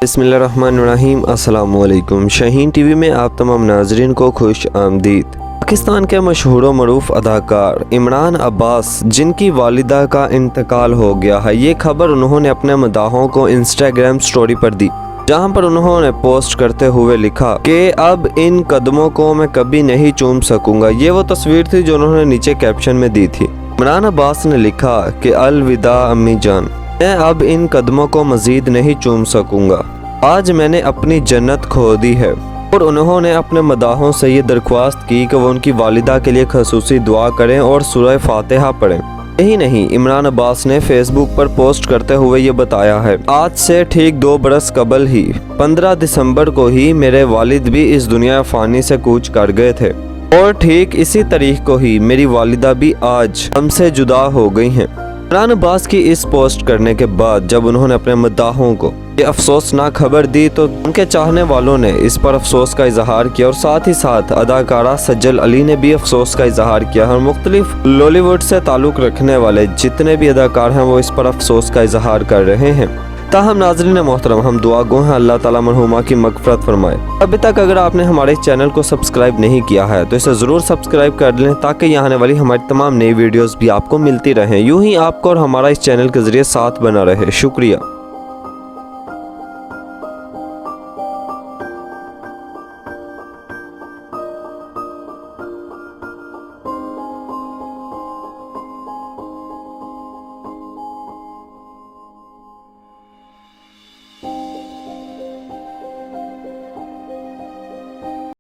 बिस्मिल्लाहिर्रहमानिर्रहीम। अस्सलाम वालेकुम। शाहीन टीवी में आप तमाम नाजरीन को खुश आमदीद। पाकिस्तान के मशहूर व मरूफ अदाकार इमरान अब्बास जिनकी वालिदा का इंतकाल हो गया है, ये खबर उन्होंने अपने मदाहों को इंस्टाग्राम स्टोरी पर दी, जहां पर उन्होंने पोस्ट करते हुए लिखा कि अब इन कदमों को मैं कभी नहीं चूम सकूंगा। ये वो तस्वीर थी जो उन्होंने नीचे कैप्शन में दी थी। इमरान अब्बास ने लिखा कि अलविदा अम्मी जान, मैं अब इन कदमों को मजीद नहीं चूम सकूंगा। आज मैंने अपनी जन्नत खो दी है। और उन्होंने अपने मदाहों से ये दरख्वास्त की कि वो उनकी वालिदा के लिए खसूसी दुआ करें और सूरह फातिहा पढ़ें। यही नहीं, इमरान अब्बास ने फेसबुक पर पोस्ट करते हुए ये बताया है, आज से ठीक 2 बरस कबल ही 15 दिसंबर को ही मेरे वालिद भी इस दुनिया फानी से कूच कर गए थे, और ठीक इसी तारीख को ही मेरी वालिदा भी आज हमसे जुदा हो गई हैं। इमरान अब्बास की इस पोस्ट करने के बाद जब उन्होंने अपने मद्दाहों को ये अफसोसनाक खबर दी, तो उनके चाहने वालों ने इस पर अफसोस का इजहार किया, और साथ ही साथ अदाकारा सज्जल अली ने भी अफसोस का इजहार किया। और मुख्तलिफ लॉलीवुड से ताल्लुक़ रखने वाले जितने भी अदाकार हैं वो इस पर अफसोस का इजहार कर रहे हैं। ताहम नाज़रीन मोहतरम, हम दुआ गो हैं अल्लाह ताला मरहुमा की मग़फ़िरत फरमाए। अभी तक अगर आपने हमारे चैनल को सब्सक्राइब नहीं किया है तो इसे ज़रूर सब्सक्राइब कर लें, ताकि यहाँ आने वाली हमारी तमाम नई वीडियोस भी आपको मिलती रहें। यूँ ही आपको और हमारा इस चैनल के ज़रिए साथ बना रहे। शुक्रिया।